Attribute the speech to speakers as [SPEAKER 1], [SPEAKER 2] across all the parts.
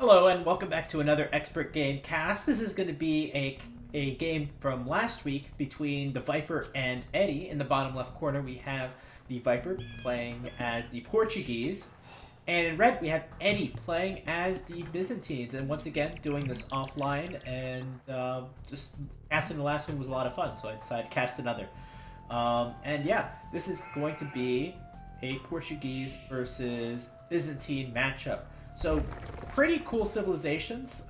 [SPEAKER 1] Hello and welcome back to another Expert Game Cast. This is going to be a game from last week between the Viper and Eddie. In the bottom left corner we have the Viper playing as the Portuguese, and in red we have Eddie playing as the Byzantines. And once again doing this offline, and just casting the last one was a lot of fun, so I decided to cast another. And yeah, this is going to be a Portuguese versus Byzantine matchup. So, pretty cool civilizations.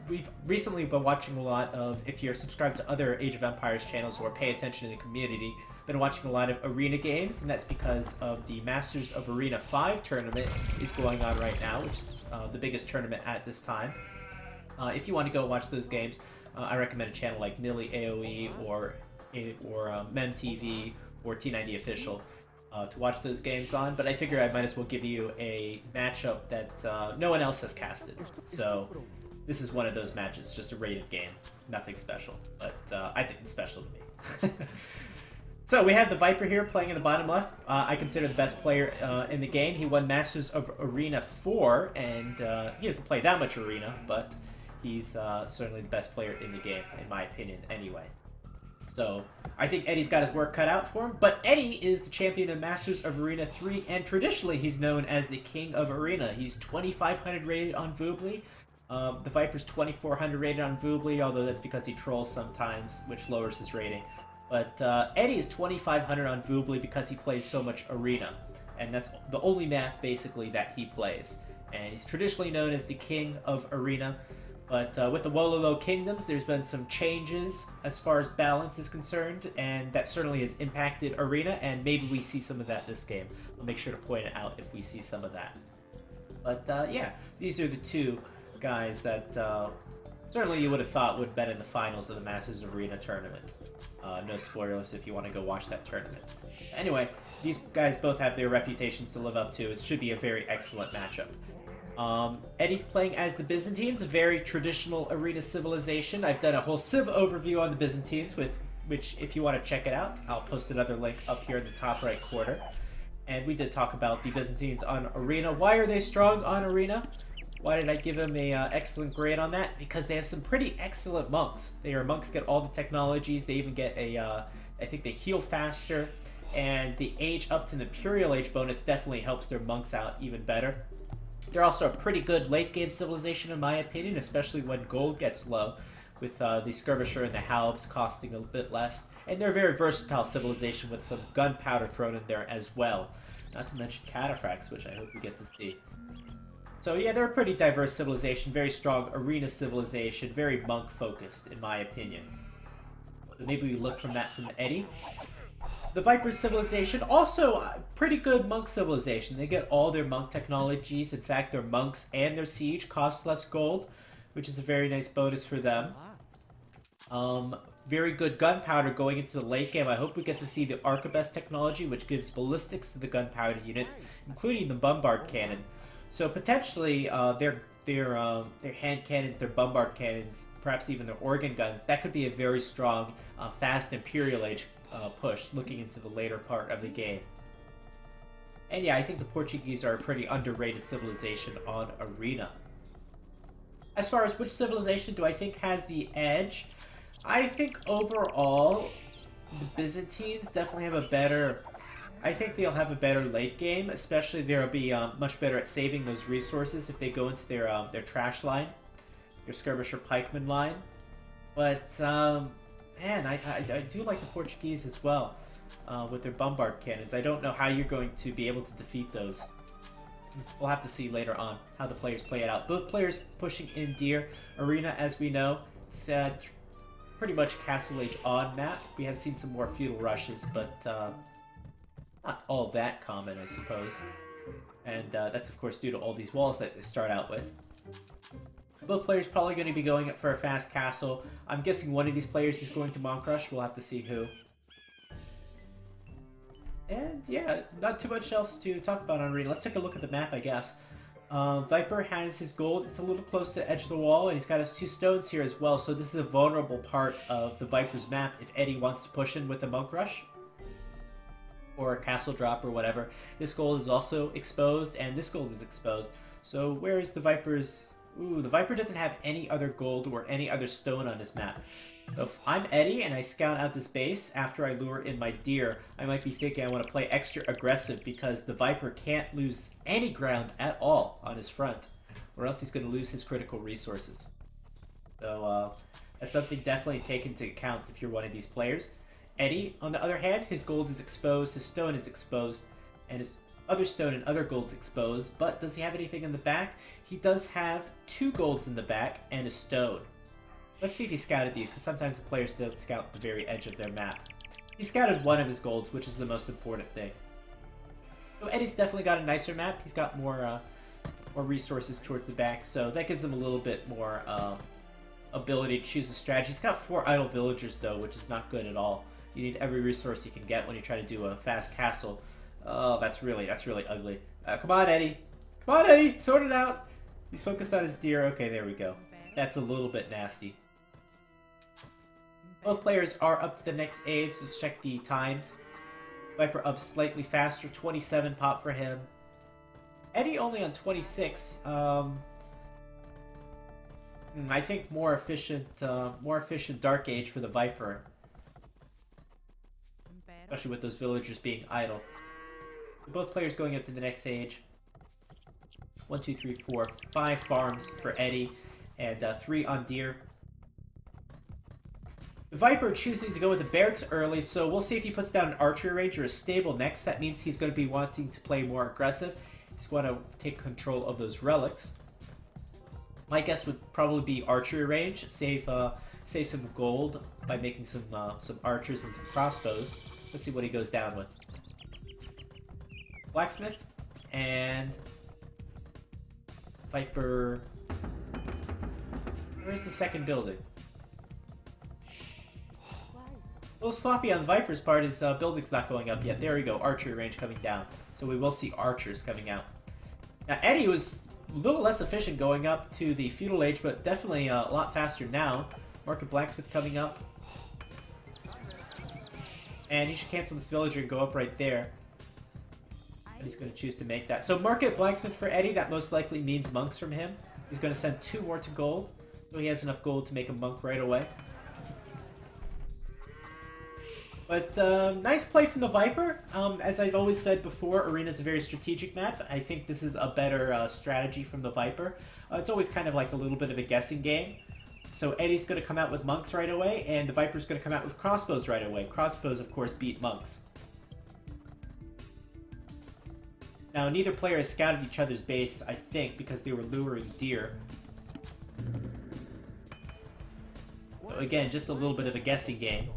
[SPEAKER 1] We've recently been watching a lot of, if you're subscribed to other Age of Empires channels or pay attention in the community, been watching a lot of arena games, and that's because of the Masters of Arena 5 tournament is going on right now, which is the biggest tournament at this time. If you want to go watch those games, I recommend a channel like Nilly AOE or Mem TV or T90 Official. To watch those games on, but I figure I might as well give you a matchup that no one else has casted. So this is one of those matches, just a rated game, nothing special, but I think it's special to me. So we have the Viper here playing in the bottom left. I consider the best player in the game. He won Masters of Arena 4, and he doesn't play that much Arena, but he's certainly the best player in the game, in my opinion, anyway. So I think Eddie's got his work cut out for him, but Eddie is the champion of Masters of Arena 3, and traditionally he's known as the King of Arena. He's 2,500 rated on Voobly. The Viper's 2,400 rated on Voobly, although that's because he trolls sometimes, which lowers his rating. But Eddie is 2,500 on Voobly because he plays so much Arena, and that's the only map, basically, that he plays. And he's traditionally known as the King of Arena. But with the Wololo Kingdoms, there's been some changes as far as balance is concerned, and that certainly has impacted Arena, and maybe we see some of that this game. I'll make sure to point it out if we see some of that. But yeah, these are the two guys that certainly you would have thought would have been in the finals of the Masters Arena tournament. No spoilers if you want to go watch that tournament. Anyway, these guys both have their reputations to live up to. It should be a very excellent matchup. Eddie's playing as the Byzantines, a very traditional arena civilization. I've done a whole civ overview on the Byzantines, which, if you want to check it out, I'll post another link up here in the top right corner. And we did talk about the Byzantines on Arena. Why are they strong on Arena? Why did I give them a excellent grade on that? Because they have some pretty excellent monks. Their monks get all the technologies. They even get I think they heal faster. And the age up to the Imperial Age bonus definitely helps their monks out even better. They're also a pretty good late-game civilization, in my opinion, especially when gold gets low, with the Skirmisher and the Halbs costing a bit less. And they're a very versatile civilization with some gunpowder thrown in there as well. Not to mention cataphracts, which I hope we get to see. So yeah, they're a pretty diverse civilization, very strong arena civilization, very monk-focused, in my opinion. So maybe we look from that from Eddie. The Viper civilization, also a pretty good monk civilization. They get all their monk technologies. In fact, their monks and their siege cost less gold, which is a very nice bonus for them. Very good gunpowder going into the late game. I hope we get to see the Arquebus technology, which gives ballistics to the gunpowder units, including the bombard cannon. So potentially, their hand cannons, their bombard cannons, perhaps even their organ guns, that could be a very strong, fast Imperial Age push looking into the later part of the game. And yeah, I think the Portuguese are a pretty underrated civilization on Arena. As far as which civilization do I think has the edge, I think overall the Byzantines definitely have a better... I think they'll have a better late game, especially they'll be much better at saving those resources if they go into their trash line, their skirmisher pikeman line. But man, I do like the Portuguese as well, with their bombard cannons. I don't know how you're going to be able to defeat those. We'll have to see later on how the players play it out. Both players pushing in Deer Arena, as we know. It's pretty much Castle Age odd map. We have seen some more feudal rushes, but not all that common, I suppose. And that's, of course, due to all these walls that they start out with. Both players probably going to be going for a fast castle. I'm guessing one of these players is going to Monk Rush. We'll have to see who. And yeah, not too much else to talk about on Arena. Let's take a look at the map, I guess. Viper has his gold. It's a little close to the edge of the wall, and he's got his 2 stones here as well. So this is a vulnerable part of the Viper's map if Eddie wants to push in with a Monk Rush or a castle drop or whatever. This gold is also exposed, and this gold is exposed. So where is the Viper's Ooh, the Viper doesn't have any other gold or any other stone on his map. So if I'm Eddie and I scout out this base after I lure in my deer, I might be thinking I want to play extra aggressive because the Viper can't lose any ground at all on his front, or else he's going to lose his critical resources. So that's something definitely taken into account if you're one of these players. Eddie, on the other hand, his gold is exposed, his stone is exposed, and his other stone and other gold's exposed, but does he have anything in the back? He does have 2 golds in the back and a stone. Let's see if he scouted these, because sometimes the players don't scout the very edge of their map. He scouted 1 of his golds, which is the most important thing. So Eddie's definitely got a nicer map. He's got more resources towards the back, so that gives him a little bit more ability to choose a strategy. He's got 4 idle villagers, though, which is not good at all. You need every resource you can get when you try to do a fast castle. Oh, that's really ugly. Come on, Eddie. Come on, Eddie. Sort it out. He's focused on his deer. Okay, there we go. That's a little bit nasty. Both players are up to the next age. Let's check the times. Viper up slightly faster. 27 pop for him. Eddie only on 26. I think more efficient Dark Age for the Viper. Especially with those villagers being idle. Both players going up to the next age. 1, 2, 3, 4, 5 farms for Eddie, and 3 on deer. The Viper choosing to go with the barracks early, so we'll see if he puts down an archery range or a stable next. That means he's going to be wanting to play more aggressive. He's going to take control of those relics. My guess would probably be archery range. Save some gold by making some archers and some crossbows. Let's see what he goes down with. Blacksmith and Viper. Where's the second building? A little sloppy on Viper's part. His building's not going up yet. There we go. Archery range coming down. So we will see archers coming out. Now Eddie was a little less efficient going up to the feudal age, but definitely a lot faster now. Market Blacksmith coming up. And he should cancel this villager and go up right there. And he's going to choose to make that. So Market Blacksmith for Eddie, that most likely means monks from him. He's going to send 2 more to gold. So he has enough gold to make a monk right away. But nice play from the Viper. As I've always said before, Arena is a very strategic map. I think this is a better strategy from the Viper. It's always kind of like a little bit of a guessing game. So Eddie's going to come out with monks right away, and the Viper's going to come out with crossbows right away. Crossbows, of course, beat monks. Now, neither player has scouted each other's base, I think, because they were luring deer. So again, just a little bit of a guessing game.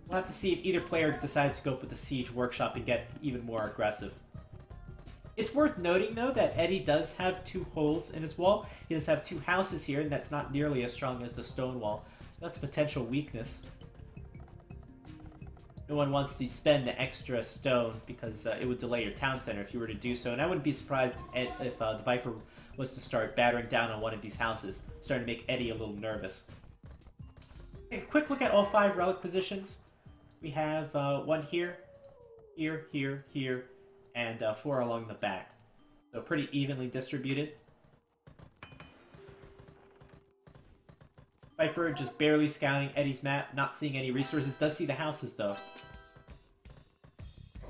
[SPEAKER 1] We'll have to see if either player decides to go with the Siege Workshop and get even more aggressive. It's worth noting, though, that Eddie does have 2 holes in his wall. He does have 2 houses here, and that's not nearly as strong as the stone wall. So that's a potential weakness. No one wants to spend the extra stone because it would delay your town center if you were to do so. And I wouldn't be surprised if the Viper was to start battering down on one of these houses, starting to make Eddie a little nervous. Okay, quick look at all 5 relic positions. We have 1 here, here, here, here, and 4 along the back. So pretty evenly distributed. Viper just barely scouting Eddie's map, not seeing any resources. Does see the houses, though.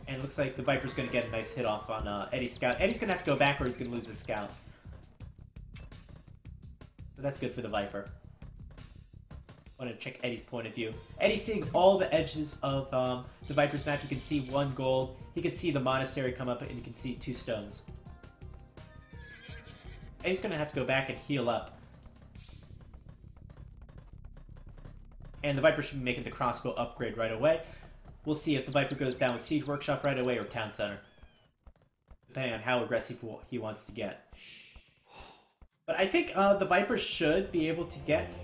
[SPEAKER 1] And it looks like the Viper's going to get a nice hit off on Eddie's scout. Eddie's going to have to go back or he's going to lose his scout. So that's good for the Viper. I want to check Eddie's point of view. Eddie's seeing all the edges of the Viper's map. You can see 1 gold. He can see the monastery come up, and you can see 2 stones. Eddie's going to have to go back and heal up. And the Viper should be making the crossbow upgrade right away. We'll see if the Viper goes down with Siege Workshop right away or Town Center, depending on how aggressive he wants to get. But I think the Viper should be able to get...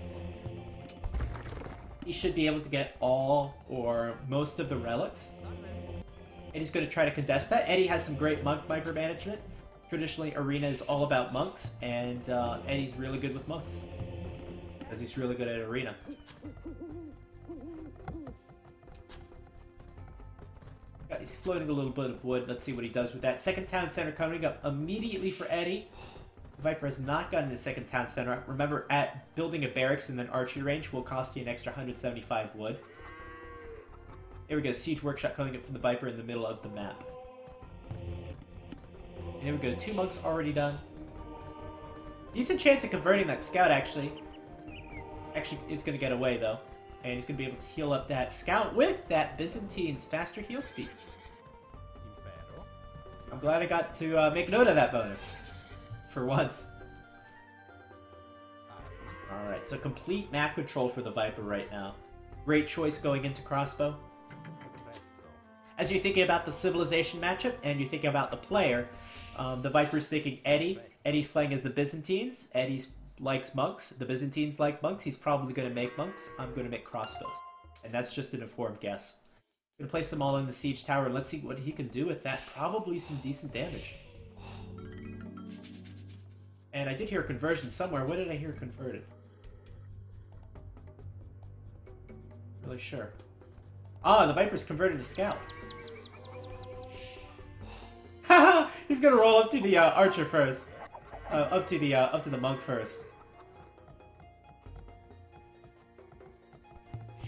[SPEAKER 1] He should be able to get all or most of the relics. Eddie's going to try to contest that. Eddie has some great monk micromanagement. Traditionally, Arena is all about monks, and Eddie's really good with monks. Because he's really good at Arena. He's floating a little bit of wood. Let's see what he does with that. Second town center coming up immediately for Eddie. Viper has not gotten the second town center. Remember, building a barracks and then archery range will cost you an extra 175 wood. There we go. Siege workshop coming up from the Viper in the middle of the map. And here we go. 2 monks already done. Decent chance of converting that scout, actually. It's going to get away, though. And he's going to be able to heal up that scout with that Byzantine's faster heal speed. I'm glad I got to make note of that bonus. For once. Alright, so complete map control for the Viper right now. Great choice going into crossbow. As you're thinking about the civilization matchup and you're thinking about the player, the Viper's thinking Eddie. Eddie's playing as the Byzantines. Eddie likes monks. The Byzantines like monks. He's probably going to make monks. I'm going to make crossbows. And that's just an informed guess. I'm going to place them all in the siege tower. Let's see what he can do with that. Probably some decent damage. And I did hear a conversion somewhere. What did I hear converted? Really sure. Ah, the Viper's converted to scout. Haha! He's gonna roll up to the archer first. Up to the monk first.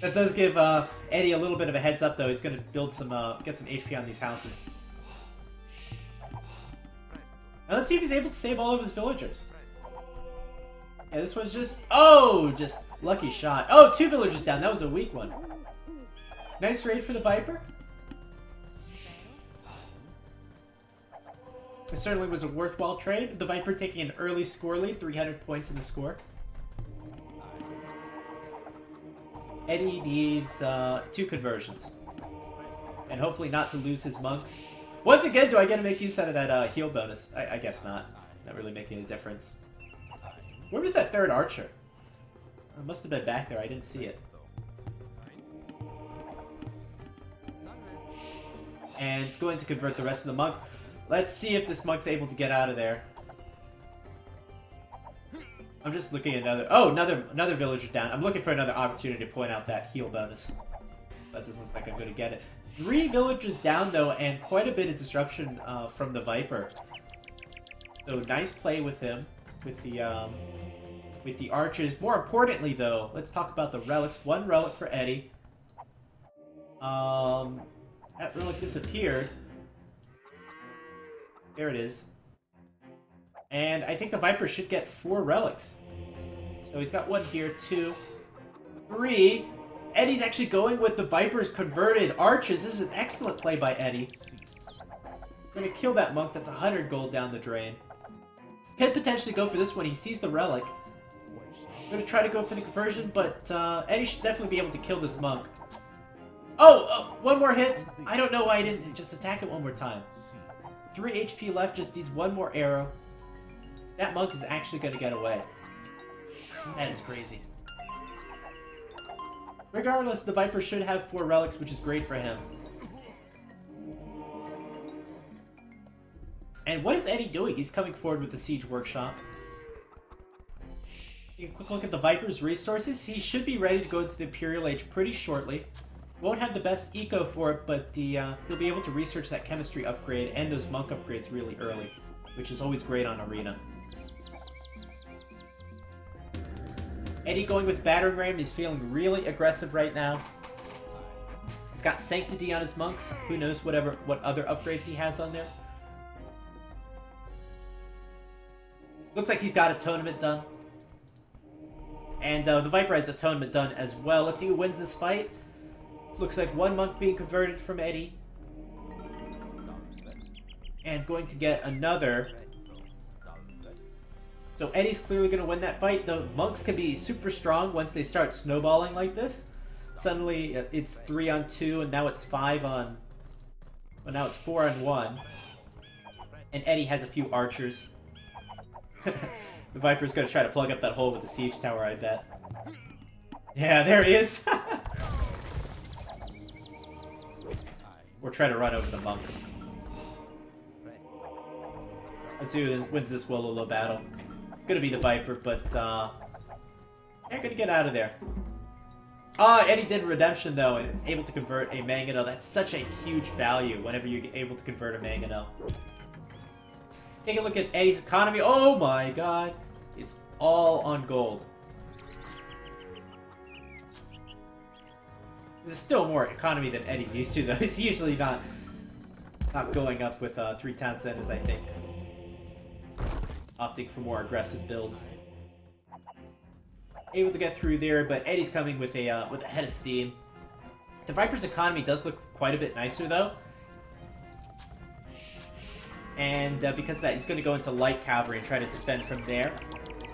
[SPEAKER 1] That does give Eddie a little bit of a heads up, though. He's gonna build some, get some HP on these houses. Now let's see if he's able to save all of his villagers. Yeah, this one's just... Oh! Just lucky shot. Oh, 2 villagers down. That was a weak one. Nice raid for the Viper. It certainly was a worthwhile trade. The Viper taking an early score lead. 300 points in the score. Eddie needs 2 conversions. And hopefully not to lose his monks. Once again, do I get to make use out of that heal bonus? I guess not. Not really making a difference. Where was that 3rd archer? It must have been back there. I didn't see it. And going to convert the rest of the monks. Let's see if this monk's able to get out of there. I'm just looking at another villager down. I'm looking for another opportunity to point out that heal bonus. That doesn't look like I'm going to get it. 3 villagers down, though, and quite a bit of disruption from the Viper. So nice play with him, with the archers. More importantly, though, let's talk about the relics. 1 relic for Eddie. That relic disappeared. There it is. And I think the Viper should get 4 relics. So he's got 1 here, 2, 3... Eddie's actually going with the Viper's converted archers. This is an excellent play by Eddie. Gonna kill that monk. That's 100 gold down the drain. Could potentially go for this one. He sees the relic. Gonna try to go for the conversion, but Eddie should definitely be able to kill this monk. Oh, 1 more hit. I don't know why I didn't just attack it 1 more time. 3 HP left. Just needs 1 more arrow. That monk is actually gonna get away. That is crazy. Regardless, the Viper should have 4 relics, which is great for him. And what is Eddie doing? He's coming forward with the Siege Workshop. Take a quick look at the Viper's resources. He should be ready to go into the Imperial Age pretty shortly. Won't have the best eco for it, but he'll be able to research that chemistry upgrade and those monk upgrades really early, which is always great on Arena. Eddie going with battering ram. He's feeling really aggressive right now. He's got sanctity on his monks. Who knows what other upgrades he has on there. Looks like he's got Atonement done. And the Viper has Atonement done as well. Let's see who wins this fight. Looks like 1 monk being converted from Eddie. And going to get another. So Eddie's clearly going to win that fight. The monks can be super strong once they start snowballing like this. Suddenly it's 3 on 2, and now it's 5 on... Well, now it's 4 on 1. And Eddie has a few archers. The Viper's going to try to plug up that hole with the siege tower, I bet. Yeah, there he is! Or try to run over the monks. Let's see who wins this Wololo battle. It's gonna be the Viper, but they're gonna get out of there. Eddie did redemption though, and is able to convert a mangonel. That's such a huge value whenever you're able to convert a mangonel. Take a look at Eddie's economy. Oh my god. It's all on gold. This is still more economy than Eddie's used to though. He's usually not going up with 3 town centers, I think. Opting for more aggressive builds. Able to get through there, but Eddie's coming with a head of steam. The Viper's economy does look quite a bit nicer though, and because of that, he's going to go into light cavalry and try to defend from there.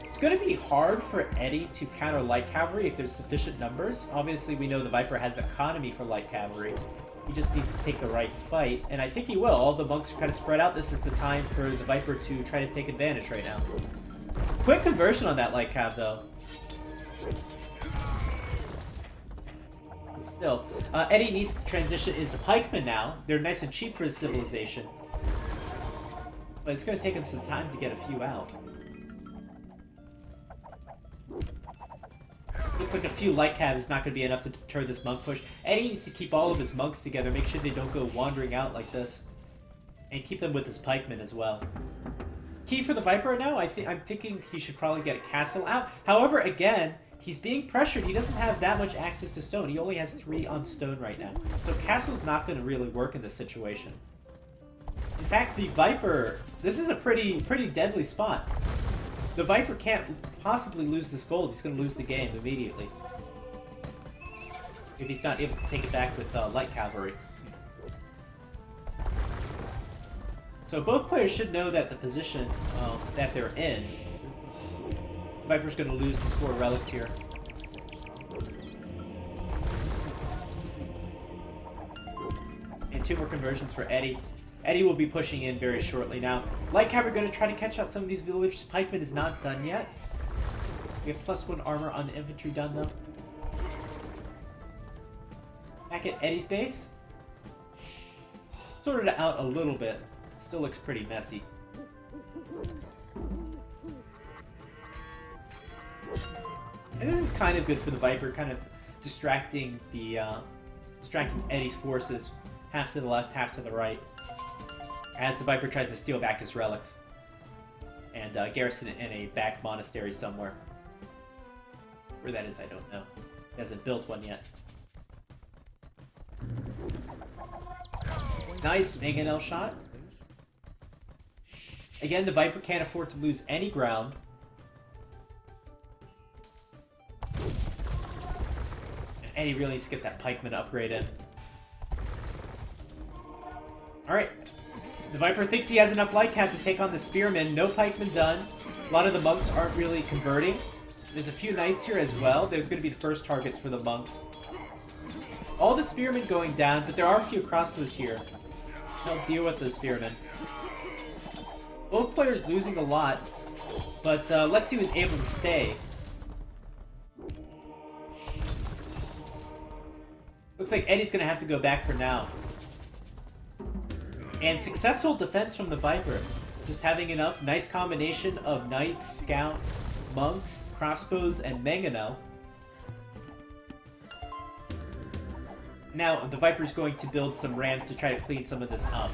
[SPEAKER 1] It's going to be hard for Eddie to counter light cavalry if there's sufficient numbers. Obviously, we know the Viper has economy for light cavalry. He just needs to take the right fight, and I think he will. All the monks are kind of spread out. This is the time for the Viper to try to take advantage right now. Quick conversion on that light cav though. Still, Eddie needs to transition into pikemen now. They're nice and cheap for his civilization. But it's going to take him some time to get a few out. Looks like a few light cav is not going to be enough to deter this monk push. Eddie needs to keep all of his monks together, make sure they don't go wandering out like this. And keep them with his pikemen as well. Key for the Viper now, I'm thinking he should probably get a castle out. However, again, he's being pressured. He doesn't have that much access to stone. He only has 3 on stone right now. So castle's not going to really work in this situation. In fact, the Viper, this is a pretty deadly spot. The Viper can't possibly lose this gold. He's going to lose the game immediately. If he's not able to take it back with light cavalry. So both players should know that the position that they're in. Viper's going to lose his 4 relics here. And 2 more conversions for Eddie. Eddie will be pushing in very shortly now. Light cavalry going to try to catch out some of these villagers. Pikeman is not done yet. We have +1 armor on the infantry done though. Back at Eddie's base. Sorted it out a little bit. Still looks pretty messy. And this is kind of good for the Viper, kind of distracting Eddie's forces, half to the left, half to the right, as the Viper tries to steal back his relics and garrison it in a back monastery somewhere. Where that is, I don't know. He hasn't built one yet. Nice mangonel shot. Again, the Viper can't afford to lose any ground. Eddie really needs to get that pikeman upgrade in. Alright. The Viper thinks he has enough light cap to take on the spearmen. No pikeman done. A lot of the monks aren't really converting. There's a few knights here as well. They're going to be the first targets for the monks. All the spearmen going down, but there are a few crossbows here. Help deal with the spearmen. Both players losing a lot, but let's see who's able to stay. Looks like Eddie's going to have to go back for now. And successful defense from the Viper. Just having enough. Nice combination of knights, scouts, monks, crossbows, and mangonel. Now, the Viper's going to build some rams to try to clean some of this up.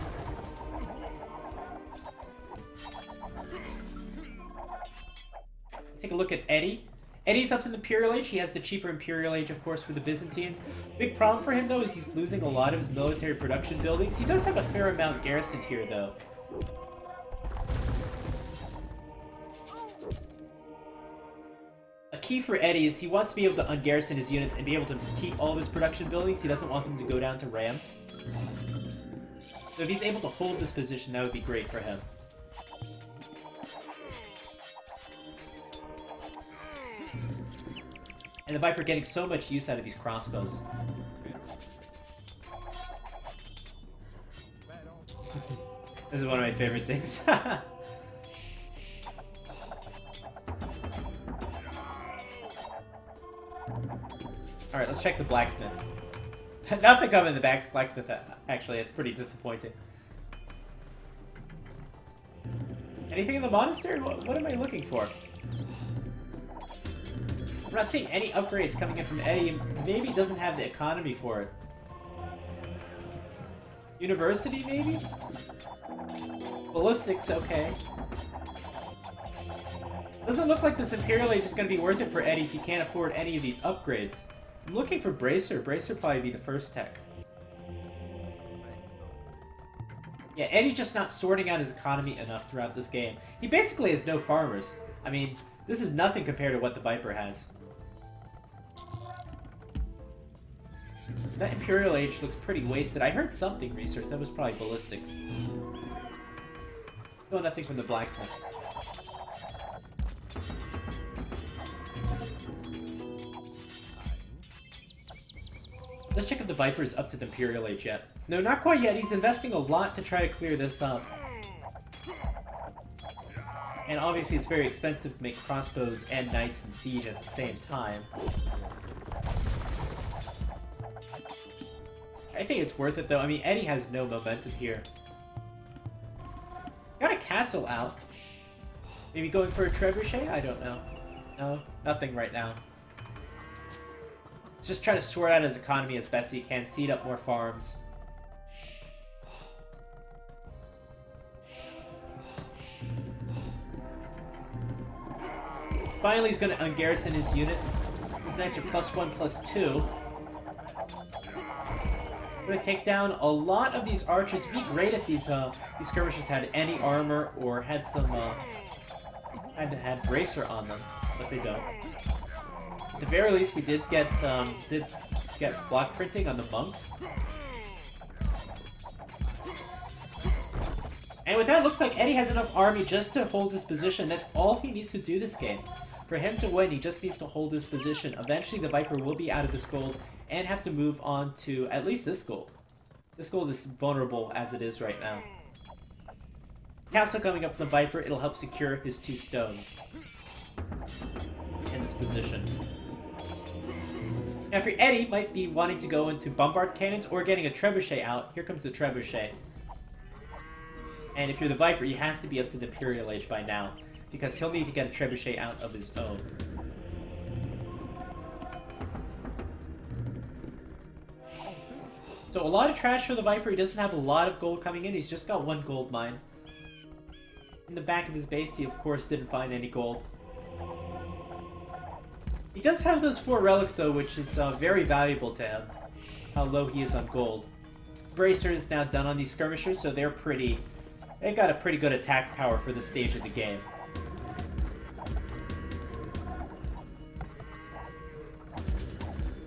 [SPEAKER 1] Take a look at Eddie. Eddie's up to the Imperial Age. He has the cheaper Imperial Age, of course, for the Byzantines. Big problem for him, though, is he's losing a lot of his military production buildings. He does have a fair amount garrisoned here, though. A key for Eddie is he wants to be able to ungarrison his units and be able to keep all of his production buildings. He doesn't want them to go down to rams. So if he's able to hold this position, that would be great for him. And the Viper getting so much use out of these crossbows. This is one of my favorite things. Alright, let's check the blacksmith. Nothing coming in the blacksmith, actually. It's pretty disappointing. Anything in the monastery? What am I looking for? We're not seeing any upgrades coming in from Eddie. Maybe doesn't have the economy for it. University, maybe? Ballistics, okay. Doesn't look like this Imperial Age is going to be worth it for Eddie if he can't afford any of these upgrades. I'm looking for Bracer. Bracer probably be the first tech. Yeah, Eddie just not sorting out his economy enough throughout this game. He basically has no farmers. I mean, this is nothing compared to what the Viper has. That Imperial Age looks pretty wasted. I heard something research. That was probably ballistics. No, nothing from the blacksmith. Let's check if the Viper is up to the Imperial Age yet. No, not quite yet. He's investing a lot to try to clear this up. And obviously it's very expensive to make crossbows and knights and siege at the same time. I think it's worth it though. I mean, Eddie has no momentum here. Got a castle out. Maybe going for a trebuchet? I don't know. No, nothing right now. Just trying to sort out his economy as best he can, seed up more farms. Finally, he's going to ungarrison his units. His knights are +1/+2. Going to take down a lot of these archers. It'd be great if these skirmishers had any armor or had some had bracer on them, but they don't. At the very least, we did get block printing on the monks. And with that, it looks like Eddie has enough army just to hold his position. That's all he needs to do this game. For him to win, he just needs to hold his position. Eventually, the Viper will be out of this gold and have to move on to at least this gold. This gold is vulnerable as it is right now. Castle coming up from the Viper, it'll help secure his 2 stones in this position. Now for Eddie, might be wanting to go into bombard cannons or getting a trebuchet out. Here comes the trebuchet. And if you're the Viper, you have to be up to the Imperial Age by now, because he'll need to get a trebuchet out of his own. So a lot of trash for the Viper. He doesn't have a lot of gold coming in. He's just got 1 gold mine. In the back of his base, he of course didn't find any gold. He does have those 4 relics though, which is very valuable to him. How low he is on gold. Bracer is now done on these skirmishers, so they've got a pretty good attack power for this stage of the game.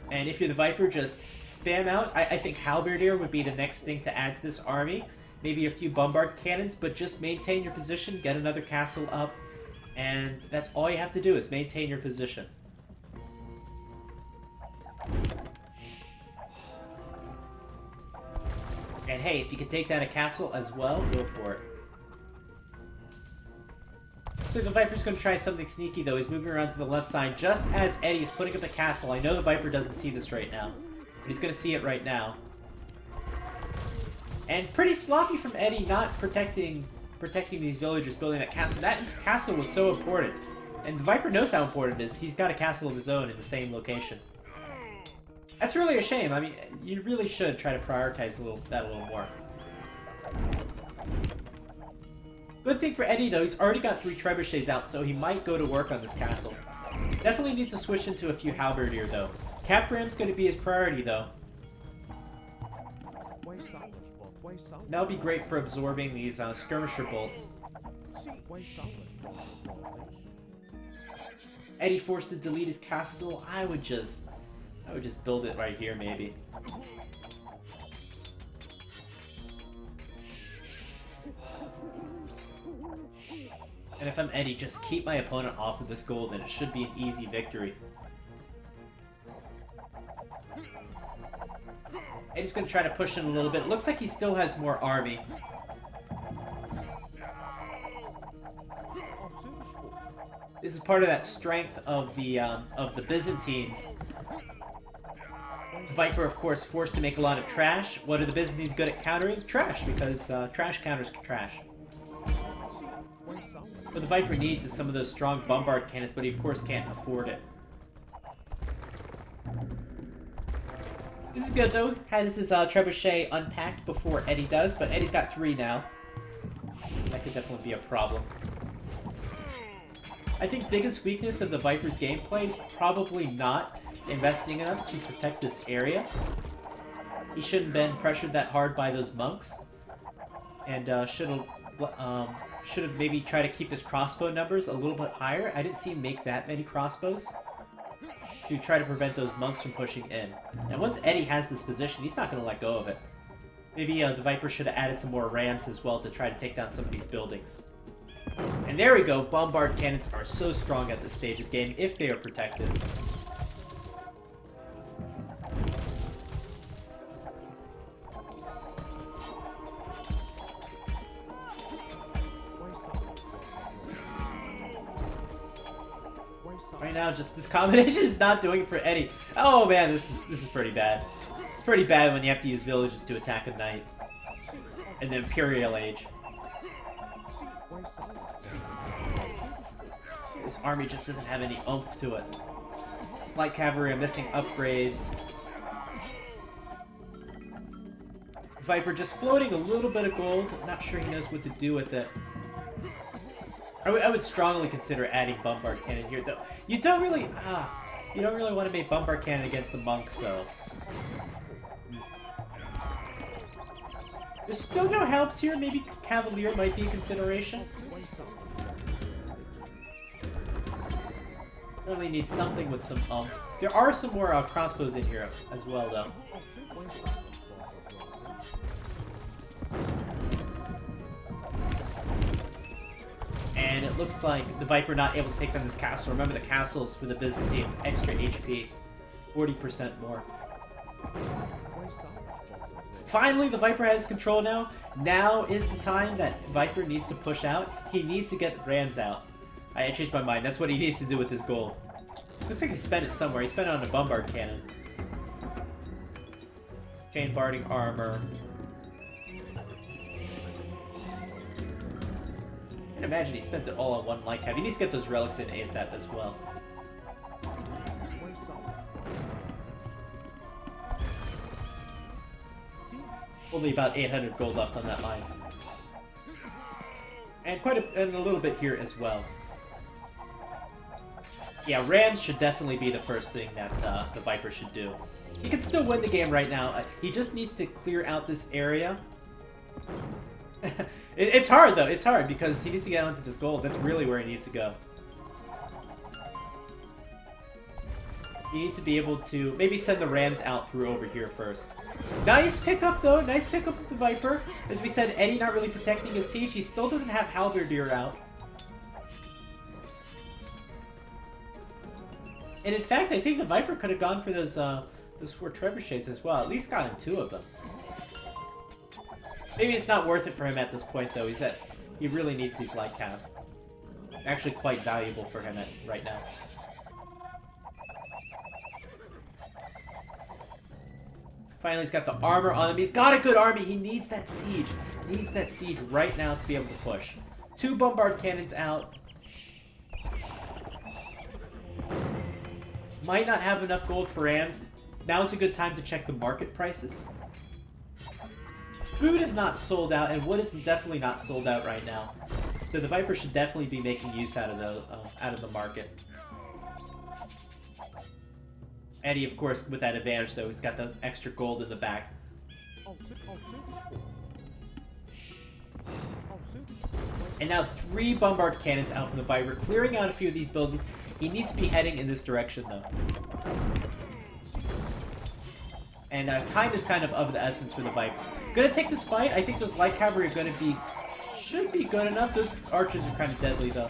[SPEAKER 1] And if you're the Viper, just spam out. I think Halberdier would be the next thing to add to this army. Maybe a few bombard cannons, but just maintain your position, get another castle up, and that's all you have to do is maintain your position. And hey, if you can take down a castle as well, go for it. So the Viper's going to try something sneaky though. He's moving around to the left side just as Eddie's putting up the castle. I know the Viper doesn't see this right now, but he's going to see it right now. And pretty sloppy from Eddie not protecting these villagers building that castle. That castle was so important. And the Viper knows how important it is. He's got a castle of his own in the same location. That's really a shame. I mean, you really should try to prioritize that a little more. Good thing for Eddie, though, he's already got 3 trebuchets out, so he might go to work on this castle. Definitely needs to switch into a few halberdier, though. Capram's going to be his priority, though. That'll be great for absorbing these skirmisher bolts. Eddie forced to delete his castle. I would just build it right here, maybe. And if I'm Eddie, just keep my opponent off of this gold, and it should be an easy victory. Eddie's going to try to push in a little bit. Looks like he still has more army. This is part of that strength of the Byzantines. Viper, of course, forced to make a lot of trash. What are the Byzantines good at countering? Trash, because trash counters trash. What the Viper needs is some of those strong bombard cannons, but he of course can't afford it. This is good though. Has his trebuchet unpacked before Eddie does, but Eddie's got 3 now. That could definitely be a problem. I think biggest weakness of the Viper's gameplay, probably not investing enough to protect this area. He shouldn't have been pressured that hard by those monks. And should have maybe tried to keep his crossbow numbers a little bit higher. I didn't see him make that many crossbows to try to prevent those monks from pushing in. Now once Eddie has this position, he's not going to let go of it. Maybe the Viper should have added some more rams as well to try to take down some of these buildings. And there we go. Bombard cannons are so strong at this stage of game if they are protected. Right now, just this combination is not doing it for Eddie. Oh man, this is pretty bad. It's pretty bad when you have to use villages to attack a knight in the Imperial Age. This army just doesn't have any oomph to it. Light cavalry are missing upgrades. Viper just floating a little bit of gold. Not sure he knows what to do with it. I would strongly consider adding bombard cannon here, though. You don't really want to make bombard cannon against the monks, though. There's still no helps here. Maybe cavalier might be a consideration. Really need something with some oomph. There are some more crossbows in here as well, though. And it looks like the Viper not able to take down this castle. Remember, the castle is for the Byzantines, extra HP, 40% more. Finally, the Viper has control now. Now is the time that Viper needs to push out. He needs to get the rams out. I changed my mind. That's what he needs to do with his gold. Looks like he spent it somewhere. He spent it on a bombard cannon. Chain barding armor. I can imagine he spent it all on one light cav. He needs to get those relics in ASAP as well. Only about 800 gold left on that line. And and a little bit here as well. Yeah, rams should definitely be the first thing that the Viper should do. He can still win the game right now. He just needs to clear out this area. It's hard, though. It's hard because he needs to get onto this gold. That's really where he needs to go. He needs to be able to maybe send the rams out through over here first. Nice pickup, though. Nice pickup with the Viper. As we said, Eddie not really protecting his siege. He still doesn't have Halberdier out. And in fact, I think the Viper could have gone for those 4 trebuchets as well. At least gotten 2 of them. Maybe it's not worth it for him at this point, though. He really needs these light cav. Actually, quite valuable for him right now. Finally, he's got the armor on him. He's got a good army. He needs that siege. He needs that siege right now to be able to push. 2 bombard cannons out. Might not have enough gold for rams. Now's a good time to check the market prices. Food is not sold out, and wood is definitely not sold out right now. So the Viper should definitely be making use out of the market. Eddie, of course, with that advantage, though. He's got the extra gold in the back. And now 3 bombard cannons out from the Viper, clearing out a few of these buildings. He needs to be heading in this direction, though. And time is kind of the essence for the Viper. Gonna take this fight. I think those light cavalry are should be good enough. Those archers are kind of deadly, though.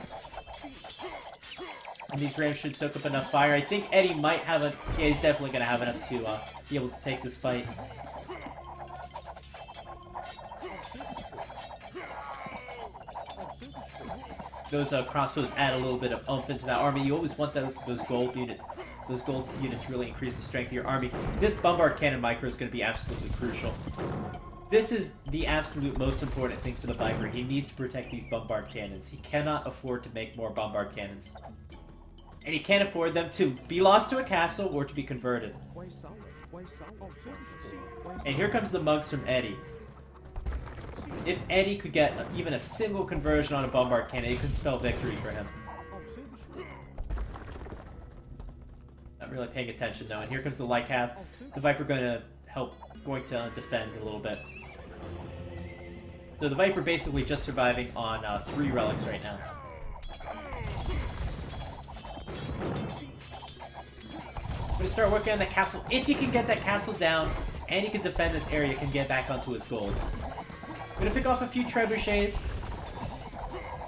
[SPEAKER 1] And these rams should soak up enough fire. I think Eddie might have yeah, he's definitely gonna have enough to be able to take this fight. Those crossbows add a little bit of oomph into that army. You always want those gold units. Those gold units really increase the strength of your army. This bombard cannon micro is going to be absolutely crucial. This is the absolute most important thing for the Viper. He needs to protect these bombard cannons. He cannot afford to make more bombard cannons. And he can't afford them to be lost to a castle or to be converted. And here comes the monks from Eddie. If Eddie could get even a single conversion on a bombard cannon, it could spell victory for him. Not really paying attention though. And here comes the light cab. The Viper going to defend a little bit. So the Viper basically just surviving on 3 relics right now. I'm going to start working on the castle. If he can get that castle down and he can defend this area, he can get back onto his gold. I'm going to pick off a few trebuchets.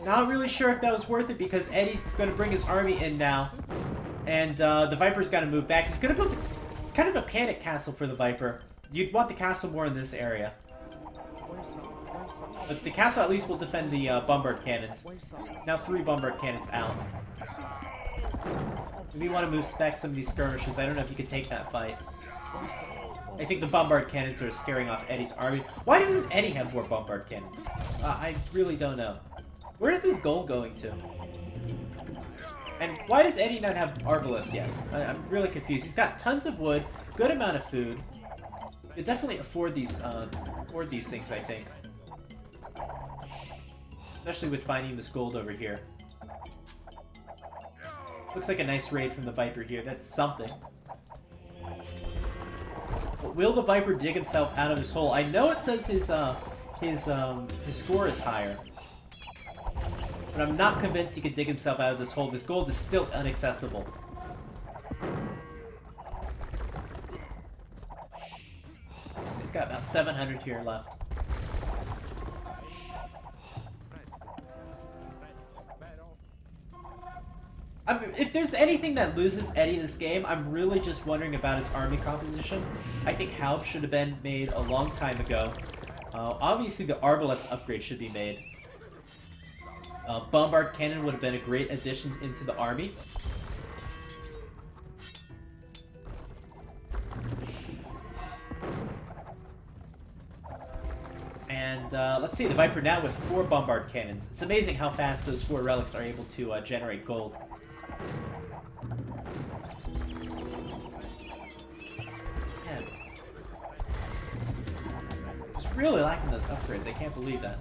[SPEAKER 1] Not really sure if that was worth it because Eddie's going to bring his army in now. And the Viper's got to move back. He's going to build it's kind of a panic castle for the Viper. You'd want the castle more in this area. But the castle at least will defend the bombard cannons. Now 3 bombard cannons out. Maybe you want to move back some of these skirmishes. I don't know if you could take that fight. I think the bombard cannons are scaring off Eddie's army. Why doesn't Eddie have more bombard cannons? I really don't know. Where is this gold going to? And why does Eddie not have Arbalest yet? I'm really confused. He's got tons of wood, good amount of food. You could definitely afford these things, I think. Especially with finding this gold over here. Looks like a nice raid from the Viper here. That's something. But will the Viper dig himself out of his hole? I know it says his score is higher. But I'm not convinced he could dig himself out of this hole. This gold is still inaccessible. He's got about 700 here left. If there's anything that loses Eddie this game, I'm really just wondering about his army composition. I think Halb should have been made a long time ago. Obviously, the Arbalest upgrade should be made. Bombard Cannon would have been a great addition into the army. And let's see, the Viper now with 4 Bombard Cannons. It's amazing how fast those 4 relics are able to generate gold. Man. Just really lacking those upgrades, I can't believe that.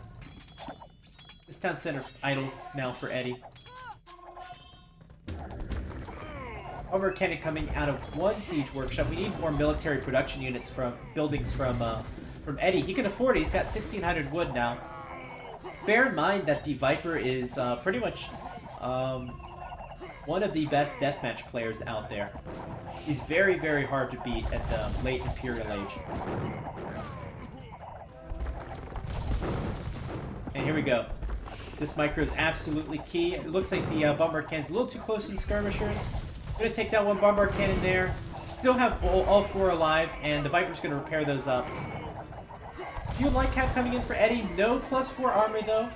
[SPEAKER 1] This town center idle now for Eddie. Over cannon coming out of 1 siege workshop. We need more military production units from buildings from Eddie. He can afford it. He's got 1,600 wood now. Bear in mind that the Viper is pretty much one of the best deathmatch players out there. He's very, very hard to beat at the late Imperial Age. And here we go. This micro is absolutely key. It looks like the bombard cannon's a little too close to the skirmishers. Gonna take down 1 bombard cannon there. Still have all 4 alive, and the Viper's gonna repair those up. Few light cap coming in for Eddie. No +4 armor though.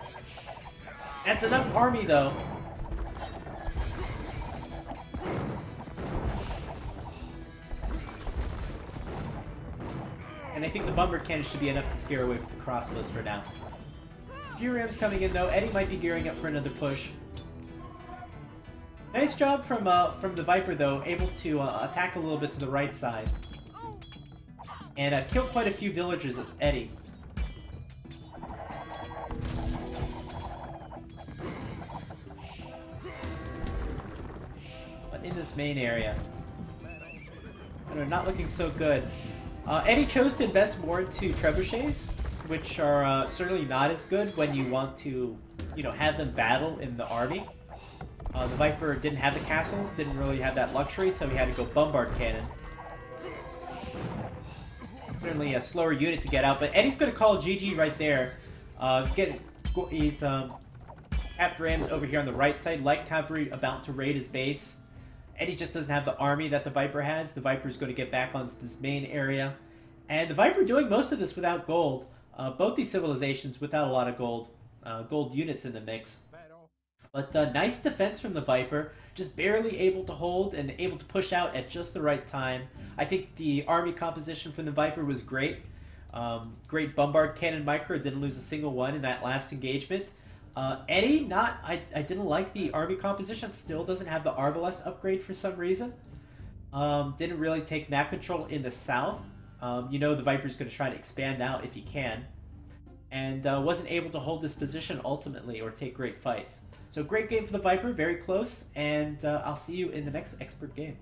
[SPEAKER 1] That's enough army though. And I think the bombard cannon should be enough to scare away with the crossbows for now. Few rams coming in though. Eddie might be gearing up for another push. Nice job from the Viper though, able to attack a little bit to the right side. And kill quite a few villagers of Eddie. But in this main area, I don't know, not looking so good. Eddie chose to invest more into trebuchets, which are certainly not as good when you want to, have them battle in the army. The Viper didn't have the castles, didn't really have that luxury, so he had to go bombard cannon. Certainly a slower unit to get out, but Eddie's going to call GG right there. He's capped rams over here on the right side. Light cavalry about to raid his base. Eddie just doesn't have the army that the Viper has. The Viper's going to get back onto this main area. And the Viper doing most of this without gold. Both these civilizations without a lot of gold. Gold units in the mix. But nice defense from the Viper. Just barely able to hold and able to push out at just the right time. I think the army composition from the Viper was great. Great bombard cannon micro. Didn't lose a single one in that last engagement. Eddie, I didn't like the army composition. Still doesn't have the Arbalest upgrade for some reason. Didn't really take map control in the south. You know the Viper's going to try to expand out if he can. And wasn't able to hold this position ultimately or take great fights. So great game for the Viper, very close, and I'll see you in the next expert game.